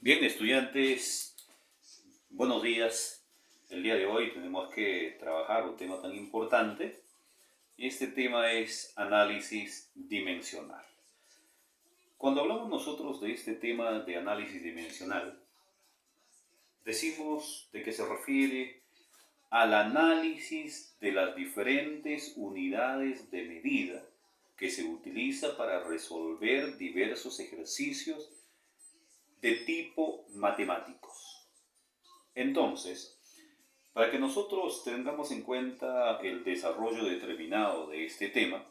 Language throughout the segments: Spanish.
Bien, estudiantes, buenos días. El día de hoy tenemos que trabajar un tema tan importante. Este tema es análisis dimensional. Cuando hablamos nosotros de este tema de análisis dimensional, decimos de que se refiere al análisis de las diferentes unidades de medida que se utiliza para resolver diversos ejercicios de tipo matemáticos. Entonces, para que nosotros tengamos en cuenta el desarrollo determinado de este tema,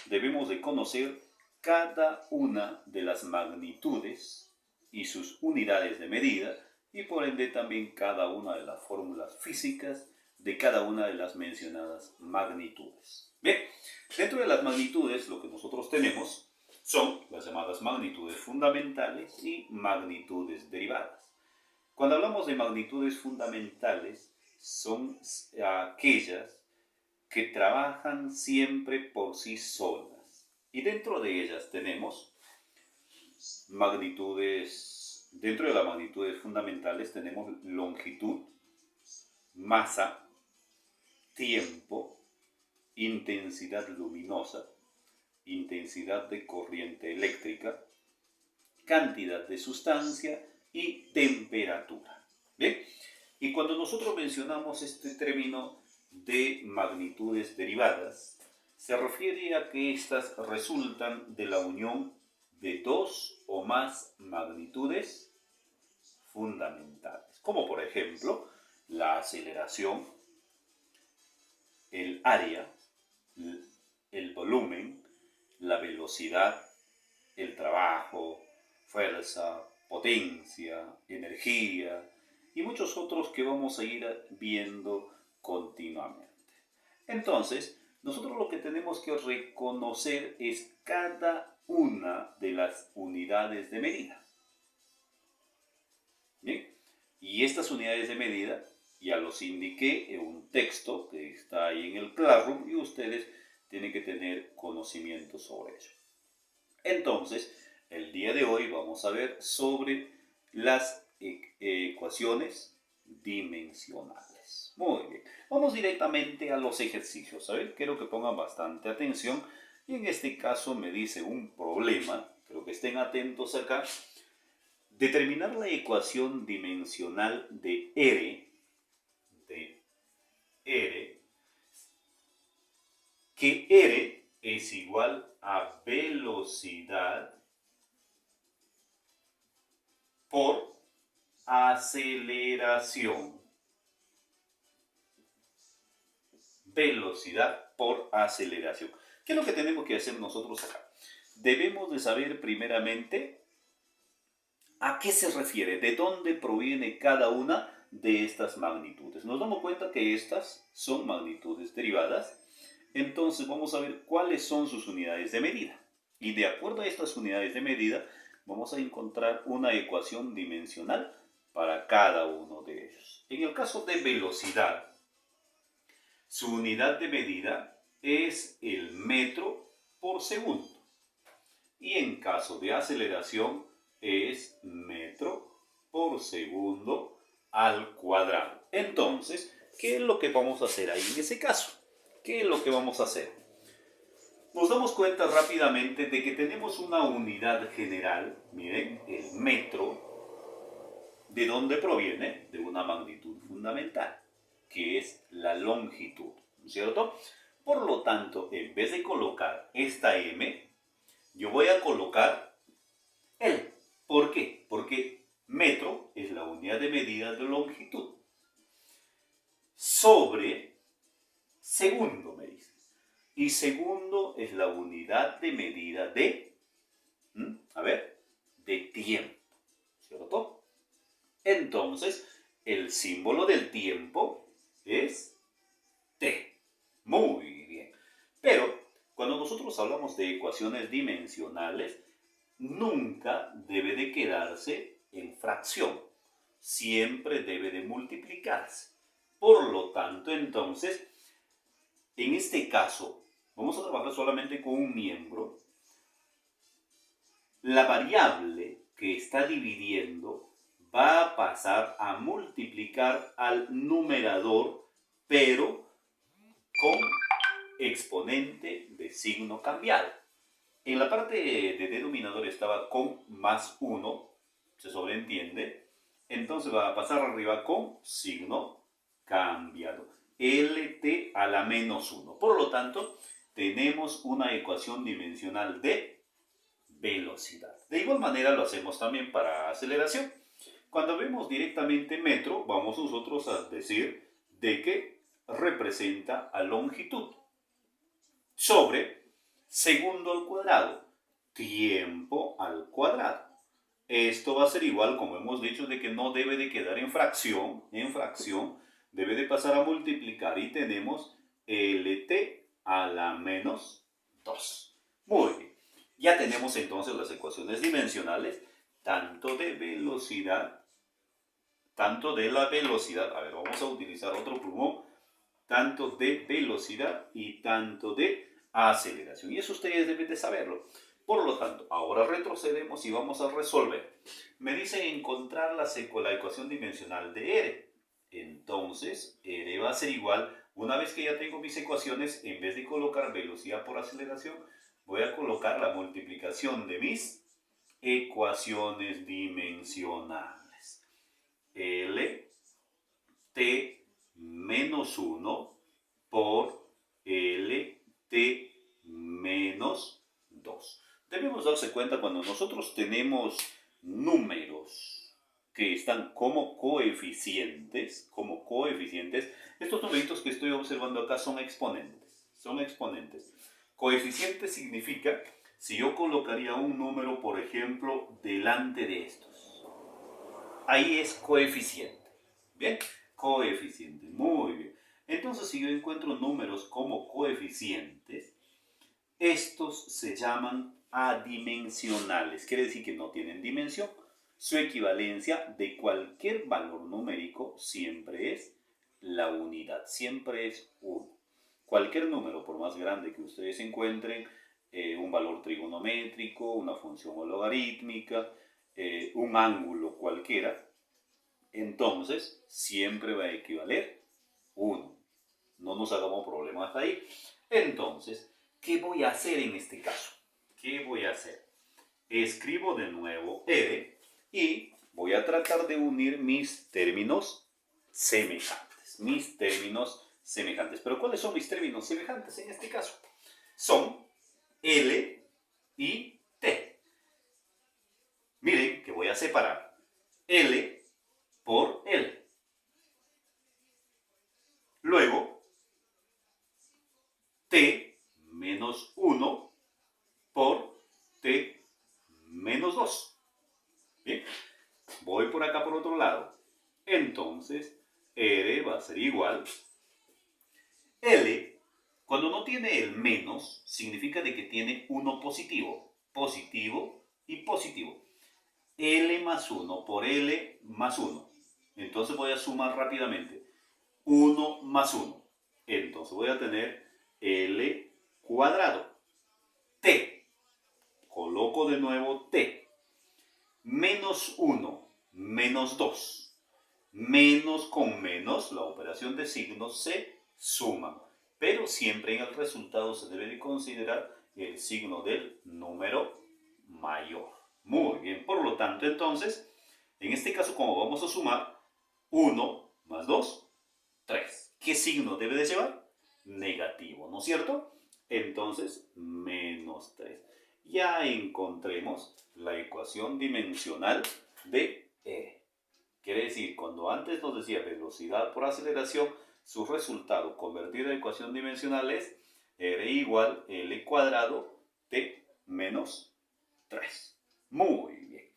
debemos de conocer cada una de las magnitudes y sus unidades de medida y por ende también cada una de las fórmulas físicas de cada una de las mencionadas magnitudes. Bien, dentro de las magnitudes lo que nosotros tenemos son las llamadas magnitudes fundamentales y magnitudes derivadas. Cuando hablamos de magnitudes fundamentales, son aquellas que trabajan siempre por sí solas. Y dentro de ellas tenemos magnitudes, dentro de las magnitudes fundamentales tenemos longitud, masa, tiempo, intensidad luminosa, intensidad de corriente eléctrica, cantidad de sustancia y temperatura. ¿Bien? Y cuando nosotros mencionamos este término de magnitudes derivadas, se refiere a que éstas resultan de la unión de dos o más magnitudes fundamentales, como por ejemplo la aceleración, el área, el volumen, la velocidad, el trabajo, fuerza, potencia, energía y muchos otros que vamos a ir viendo continuamente. Entonces, nosotros lo que tenemos que reconocer es cada una de las unidades de medida. ¿Bien? Y estas unidades de medida ya los indiqué en un texto que está ahí en el Classroom y ustedes tienen que tener conocimiento sobre ello. Entonces, el día de hoy vamos a ver sobre las ecuaciones dimensionales. Muy bien, vamos directamente a los ejercicios. ¿Saben? Quiero que pongan bastante atención y en este caso me dice un problema, creo que estén atentos acá. Determinar la ecuación dimensional de R, que R es igual a velocidad por aceleración. Velocidad por aceleración. ¿Qué es lo que tenemos que hacer nosotros acá? Debemos de saber primeramente a qué se refiere, de dónde proviene cada una de estas magnitudes. Nos damos cuenta que estas son magnitudes derivadas. Entonces vamos a ver cuáles son sus unidades de medida. Y de acuerdo a estas unidades de medida, vamos a encontrar una ecuación dimensional para cada uno de ellos. En el caso de velocidad, su unidad de medida es el metro por segundo. Y en caso de aceleración es metro por segundo al cuadrado. Entonces, ¿qué es lo que vamos a hacer ahí en ese caso? ¿Qué es lo que vamos a hacer? Nos damos cuenta rápidamente de que tenemos una unidad general, miren, el metro, ¿de dónde proviene? De una magnitud fundamental, que es la longitud, ¿no es cierto? Por lo tanto, en vez de colocar esta m, yo voy a colocar L. ¿Por qué? Porque metro es la unidad de medida de longitud. Sobre segundo, me dice. Y segundo es la unidad de medida de, de tiempo, ¿cierto? Entonces, el símbolo del tiempo es T. Muy bien. Pero, cuando nosotros hablamos de ecuaciones dimensionales, nunca debe de quedarse en fracción. Siempre debe de multiplicarse. Por lo tanto, entonces, en este caso, vamos a trabajar solamente con un miembro. La variable que está dividiendo va a pasar a multiplicar al numerador, pero con exponente de signo cambiado. En la parte de denominador estaba con más 1, se sobreentiende. Entonces va a pasar arriba con signo cambiado. LT a la menos 1. Por lo tanto, tenemos una ecuación dimensional de velocidad. De igual manera lo hacemos también para aceleración. Cuando vemos directamente metro, vamos nosotros a decir de que representa a longitud sobre segundo al cuadrado, tiempo al cuadrado. Esto va a ser igual, como hemos dicho, de que no debe de quedar en fracción, debe de pasar a multiplicar y tenemos LT a la menos 2. Muy bien, ya tenemos entonces las ecuaciones dimensionales, tanto de velocidad, tanto de la velocidad, a ver, vamos a utilizar otro plumón, tanto de velocidad y tanto de aceleración. Y eso ustedes deben de saberlo. Por lo tanto, ahora retrocedemos y vamos a resolver. Me dice encontrar la ecuación dimensional de R. Entonces, R va a ser igual, una vez que ya tengo mis ecuaciones, en vez de colocar velocidad por aceleración, voy a colocar la multiplicación de mis ecuaciones dimensionales. L, T menos 1 por L, T menos 2. Debemos darse cuenta cuando nosotros tenemos números que están como coeficientes, estos numeritos que estoy observando acá son exponentes. Coeficiente significa si yo colocaría un número, por ejemplo, delante de estos. Ahí es coeficiente. ¿Bien? Coeficiente. Muy bien. Entonces, si yo encuentro números como coeficientes, estos se llaman adimensionales. Quiere decir que no tienen dimensión. Su equivalencia de cualquier valor numérico siempre es la unidad. Siempre es 1. Cualquier número, por más grande que ustedes encuentren, un valor trigonométrico, una función logarítmica, un ángulo cualquiera, entonces siempre va a equivaler 1. No nos hagamos problemas ahí. Entonces, ¿qué voy a hacer en este caso? ¿Qué voy a hacer? Escribo de nuevo R y voy a tratar de unir mis términos semejantes. Pero ¿cuáles son mis términos semejantes en este caso? Son L y T. Miren que voy a separar L por L. Luego, T menos 1 por T menos 2. Bien, voy por acá por otro lado. Entonces, R va a ser igual. L, cuando no tiene el menos, significa de que tiene uno positivo. Positivo y positivo. L más 1 por L más 1. Entonces voy a sumar rápidamente. 1 más 1. Entonces voy a tener L cuadrado. T. Coloco de nuevo T. Menos 1, menos 2. Menos con menos, la operación de signos se suman. Pero siempre en el resultado se debe de considerar el signo del número mayor. Muy bien, por lo tanto, entonces, en este caso, como vamos a sumar, 1 más 2, 3. ¿Qué signo debe de llevar? Negativo, ¿no es cierto? Entonces, menos 3. Ya encontremos la ecuación dimensional de E. Quiere decir, cuando antes nos decía velocidad por aceleración, su resultado convertido en ecuación dimensional es R igual L cuadrado T menos 3. Muy bien.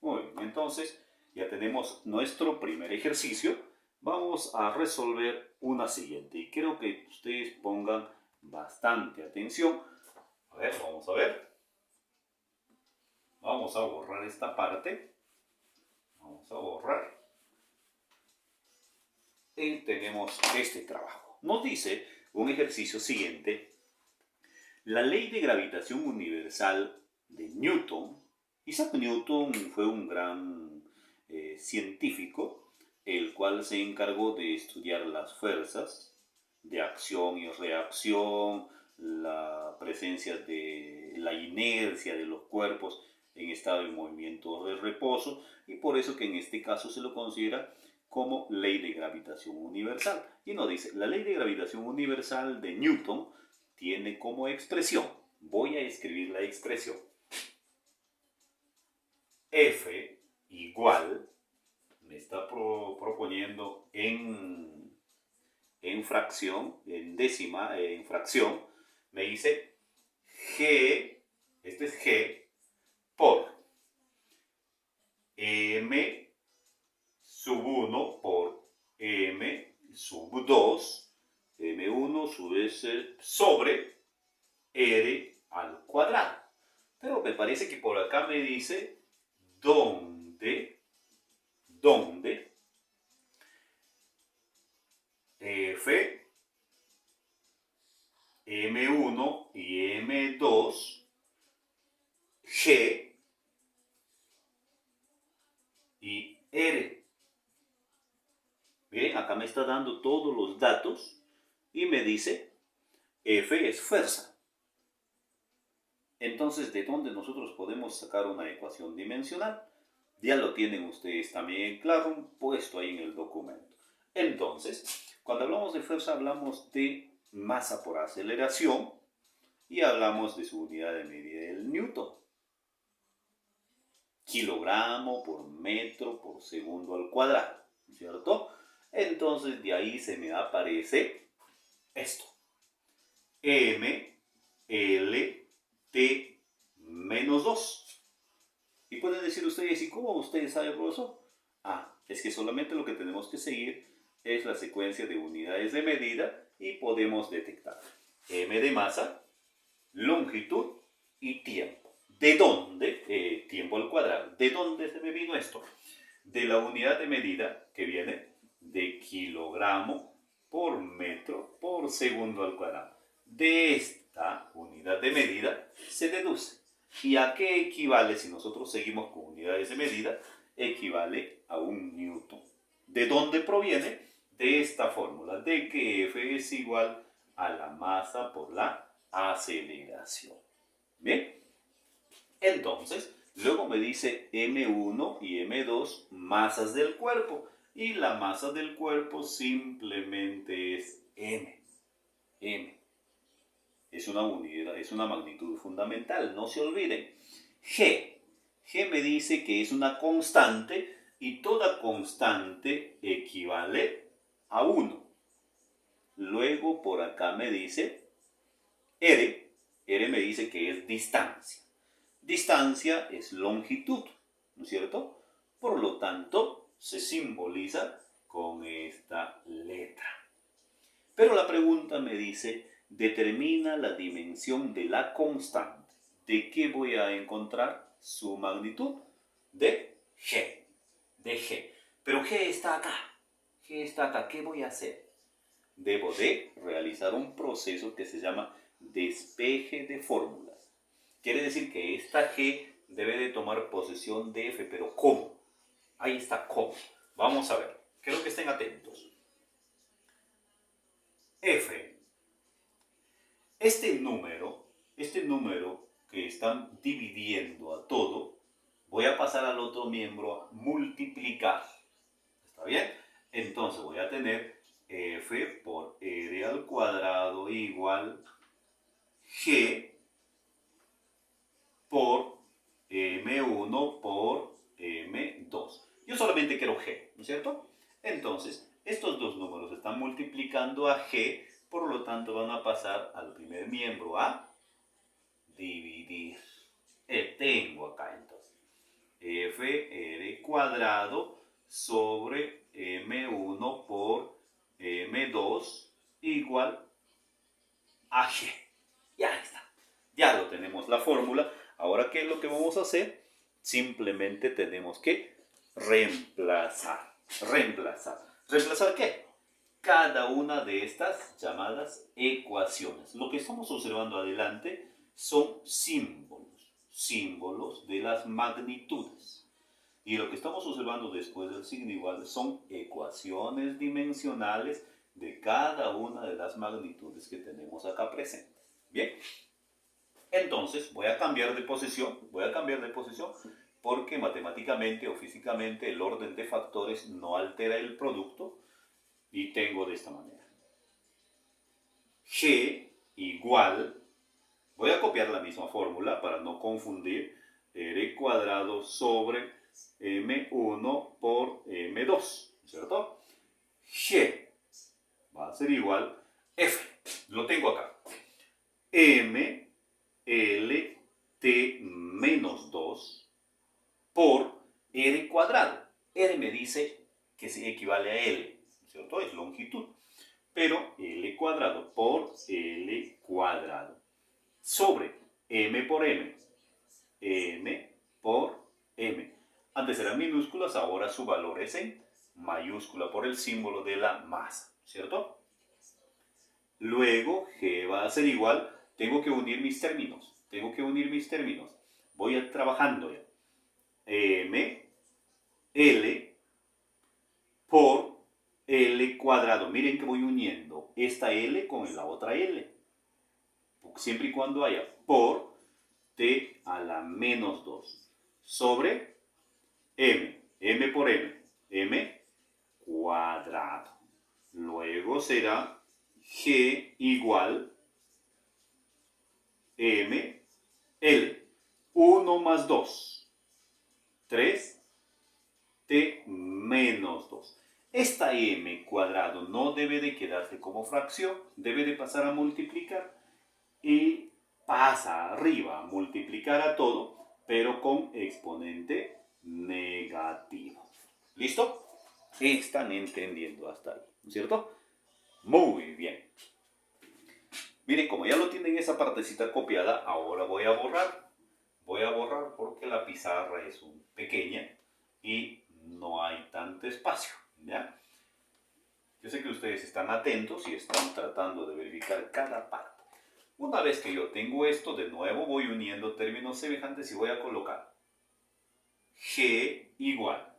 Muy bien. Entonces, ya tenemos nuestro primer ejercicio. Vamos a resolver una siguiente. Y quiero que ustedes pongan bastante atención. A ver, vamos a ver. Vamos a borrar esta parte. Vamos a borrar. Y tenemos este trabajo. Nos dice un ejercicio siguiente. La ley de gravitación universal de Newton. Isaac Newton fue un gran científico, el cual se encargó de estudiar las fuerzas de acción y reacción, la presencia de la inercia de los cuerpos en estado de movimiento de reposo, y por eso que en este caso se lo considera como ley de gravitación universal. Y nos dice, la ley de gravitación universal de Newton tiene como expresión, voy a escribir la expresión, F igual, me está proponiendo en fracción, en décima, en fracción, me dice G, este es G, por M sub 1 por M sub 2, M1 sub S sobre R al cuadrado. Pero me parece que por acá me dice donde F, M1 y M2, G y R. Bien, acá me está dando todos los datos y me dice F es fuerza. Entonces, ¿de dónde nosotros podemos sacar una ecuación dimensional? Ya lo tienen ustedes también claro, puesto ahí en el documento. Entonces, cuando hablamos de fuerza, hablamos de masa por aceleración y hablamos de su unidad de medida, el newton. Kilogramo por metro por segundo al cuadrado, ¿cierto? Entonces, de ahí se me aparece esto. M, L, T, menos 2. Y pueden decir ustedes, ¿y cómo ustedes saben, profesor? Es que solamente lo que tenemos que seguir es la secuencia de unidades de medida y podemos detectar M de masa, longitud y tiempo. ¿De dónde? Tiempo al cuadrado. ¿De dónde se me vino esto? De la unidad de medida que viene de kilogramo por metro por segundo al cuadrado. De esta unidad de medida se deduce. ¿Y a qué equivale si nosotros seguimos con unidades de medida? Equivale a un newton. ¿De dónde proviene? De esta fórmula, de que F es igual a la masa por la aceleración. ¿Bien? Entonces, luego me dice M1 y M2 masas del cuerpo. Y la masa del cuerpo simplemente es M. M. Es una unidad, es una magnitud fundamental, no se olviden. G. G me dice que es una constante y toda constante equivale a 1. Luego por acá me dice R. R me dice que es distancia. Distancia es longitud, ¿no es cierto? Por lo tanto, se simboliza con esta letra. Pero la pregunta me dice, determina la dimensión de la constante. ¿De qué voy a encontrar su magnitud? De G. De G. Pero G está acá. G está acá. ¿Qué voy a hacer? Debo de realizar un proceso que se llama despeje de fórmulas. Quiere decir que esta G debe de tomar posesión de F, pero ¿cómo? Ahí está cómo. Vamos a ver. Quiero que estén atentos. F. Este número que están dividiendo a todo, voy a pasar al otro miembro a multiplicar. ¿Está bien? Entonces voy a tener F por R al cuadrado igual G por M1 por M2. Yo solamente quiero G, ¿no es cierto? Entonces, estos dos números están multiplicando a G, por lo tanto van a pasar al primer miembro a dividir. Tengo acá entonces F R cuadrado sobre M1 por M2 igual a G. Ya está. Ya lo tenemos la fórmula. Ahora, ¿qué es lo que vamos a hacer? Simplemente tenemos que reemplazar. ¿Reemplazar qué? Cada una de estas llamadas ecuaciones. Lo que estamos observando adelante son símbolos de las magnitudes. Y lo que estamos observando después del signo igual son ecuaciones dimensionales de cada una de las magnitudes que tenemos acá presentes. Bien, entonces voy a cambiar de posición, porque matemáticamente o físicamente el orden de factores no altera el producto y tengo de esta manera. G igual, voy a copiar la misma fórmula para no confundir, R cuadrado sobre M1 por M2, ¿cierto? G va a ser igual F, lo tengo acá, M L T menos 2 por R cuadrado. R me dice que se equivale a L, ¿cierto? Es longitud. Pero L cuadrado por L cuadrado sobre M por M. M por M. Antes eran minúsculas, ahora su valor es en mayúscula por el símbolo de la masa, ¿cierto? Luego G va a ser igual, tengo que unir mis términos. Voy a trabajando ya. M, L por L cuadrado. Miren que voy uniendo esta L con la otra L. Siempre y cuando haya por T a la menos 2 sobre M. M por M. M cuadrado. Luego será G igual M, L. 1 más 2. 3. T menos 2. Esta M cuadrado no debe de quedarse como fracción, debe de pasar a multiplicar. Y pasa arriba a multiplicar a todo, pero con exponente negativo. ¿Listo? Están entendiendo hasta ahí, ¿no es cierto? Muy bien. Miren, como ya lo tienen esa partecita copiada, ahora voy a borrar. Voy a borrar porque la pizarra es pequeña y no hay tanto espacio, ¿ya? Yo sé que ustedes están atentos y están tratando de verificar cada parte. Una vez que yo tengo esto, de nuevo voy uniendo términos semejantes y voy a colocar G igual.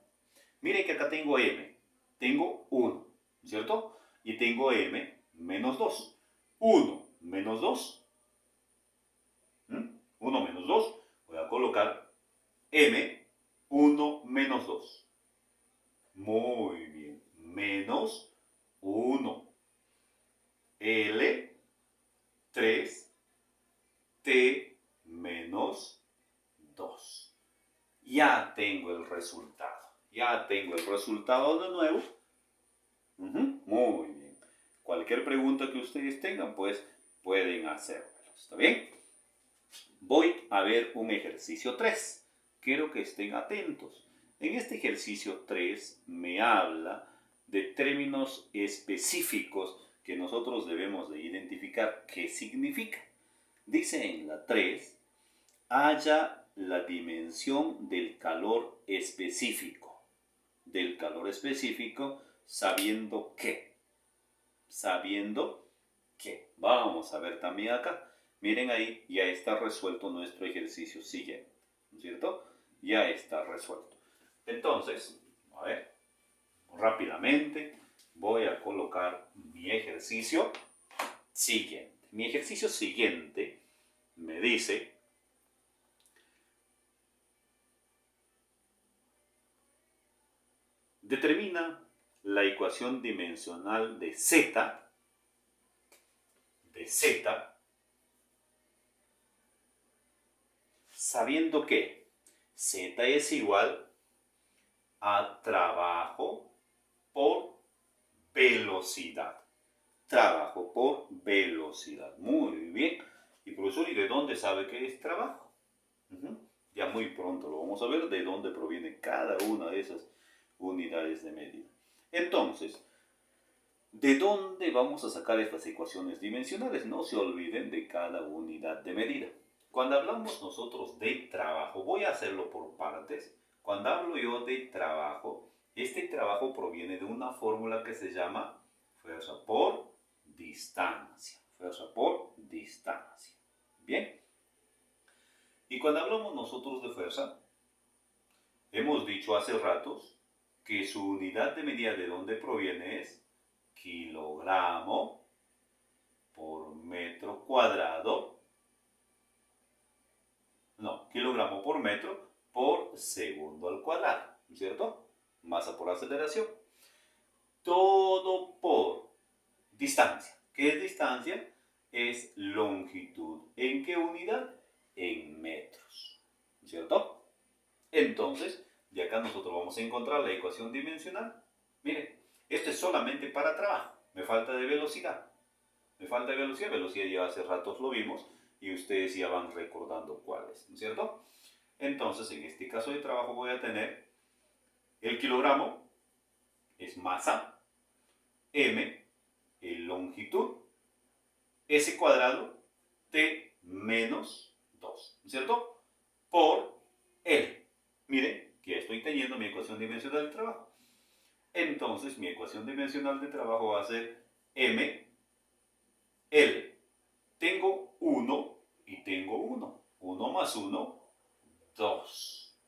Miren que acá tengo M. Tengo 1, ¿cierto? Y tengo M menos 2. 1 menos 2. 1 menos 2. Voy a colocar M 1 menos 2. Muy bien. Menos 1. L 3. T menos 2. Ya tengo el resultado. De nuevo. Muy bien. Cualquier pregunta que ustedes tengan, pues pueden hacerlo. ¿Está bien? Voy a ver un ejercicio 3. Quiero que estén atentos. En este ejercicio 3 me habla de términos específicos que nosotros debemos de identificar qué significa. Dice en la 3, halla la dimensión del calor específico. Sabiendo que. Vamos a ver también acá. Miren ahí, ya está resuelto nuestro ejercicio siguiente. ¿No es cierto? Ya está resuelto. Entonces, a ver, rápidamente voy a colocar mi ejercicio siguiente. Mi ejercicio siguiente me dice: determina la ecuación dimensional de Z, sabiendo que Z es igual a trabajo por velocidad. Muy bien. Y profesor, ¿y de dónde sabe que es trabajo? Ya muy pronto lo vamos a ver, de dónde proviene cada una de esas unidades de medida. Entonces, ¿de dónde vamos a sacar estas ecuaciones dimensionales? No se olviden de cada unidad de medida. Cuando hablamos nosotros de trabajo, voy a hacerlo por partes. Cuando hablo yo de trabajo, este trabajo proviene de una fórmula que se llama fuerza por distancia. Bien. Y cuando hablamos nosotros de fuerza, Hemos dicho hace ratos que su unidad de medida de dónde proviene es kilogramo por metro cuadrado. No, kilogramo por metro por segundo al cuadrado, ¿no es cierto? Masa por aceleración. Todo por distancia. ¿Qué es distancia? Es longitud. ¿En qué unidad? En metros, ¿no es cierto? Entonces, de acá nosotros vamos a encontrar la ecuación dimensional. Miren, esto es solamente para trabajo. Me falta de velocidad. Me falta de velocidad. Velocidad ya hace ratos lo vimos y ustedes ya van recordando cuál es, ¿no es cierto? Entonces, en este caso de trabajo voy a tener el kilogramo, es masa, m, longitud, s cuadrado, t menos 2, ¿no es cierto? Por L. Miren, que ya estoy teniendo mi ecuación dimensional de trabajo. Entonces, mi ecuación dimensional de trabajo va a ser m, L. Tengo 1 y tengo 1. 1 más 1, 2.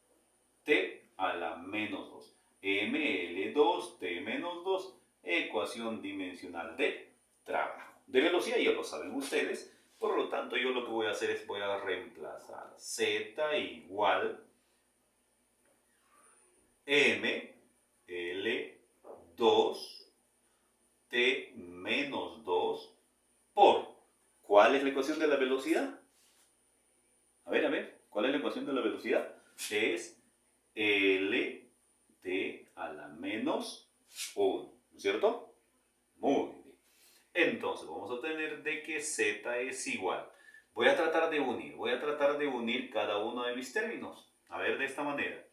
T a la menos 2. ML2, T menos 2, ecuación dimensional de trabajo. De velocidad ya lo saben ustedes, por lo tanto yo lo que voy a hacer es voy a reemplazar Z igual ML2, T menos 2 por, ¿cuál es la ecuación de la velocidad? A ver, ¿cuál es la ecuación de la velocidad? Es L T a la menos 1, ¿no es cierto? Muy bien. Entonces vamos a tener de que Z es igual. Voy a tratar de unir cada uno de mis términos. A ver, de esta manera.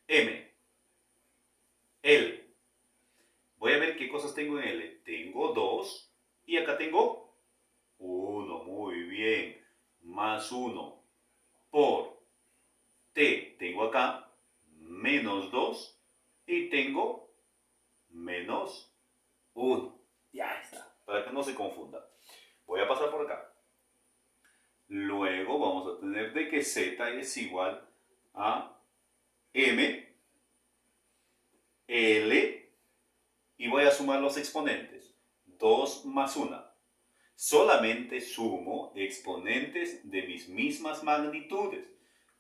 M, L. Voy a ver qué cosas tengo en L. Tengo 2 y acá tengo 1. Muy bien. Más 1 por T. Tengo acá menos 2 y tengo menos 1. Ya está, para que no se confunda. Voy a pasar por acá. Luego vamos a tener de que Z es igual a M, L, y voy a sumar los exponentes. 2 más 1. Solamente sumo exponentes de mis mismas magnitudes.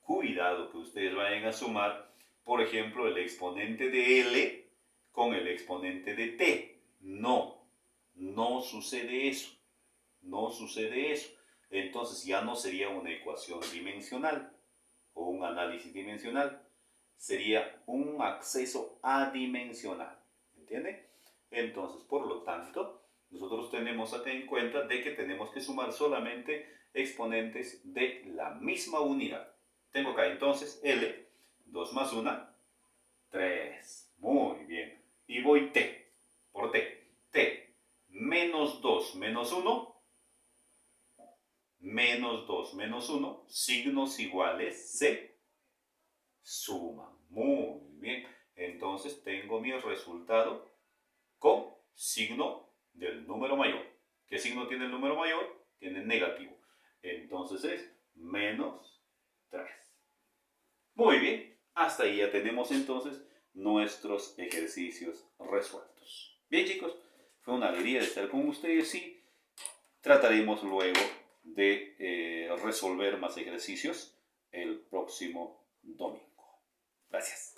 Cuidado que ustedes vayan a sumar, por ejemplo, el exponente de L con el exponente de T. No, no sucede eso. No sucede eso. Entonces ya no sería una ecuación dimensional o un análisis dimensional. Sería un acceso adimensional. ¿Entiende? Entonces, por lo tanto, nosotros tenemos acá en cuenta de que tenemos que sumar solamente exponentes de la misma unidad. Tengo acá entonces L, 2 más 1, 3. Muy bien. Y voy T, por T. T, menos 2 menos 1, menos 2 menos 1, signos iguales se suman. Muy bien. Entonces tengo mi resultado con signo del número mayor. ¿Qué signo tiene el número mayor? Tiene negativo. Entonces es menos 3. Muy bien. Hasta ahí ya tenemos entonces nuestros ejercicios resueltos. Bien, chicos, fue una alegría de estar con ustedes y trataremos luego de resolver más ejercicios el próximo domingo. Gracias.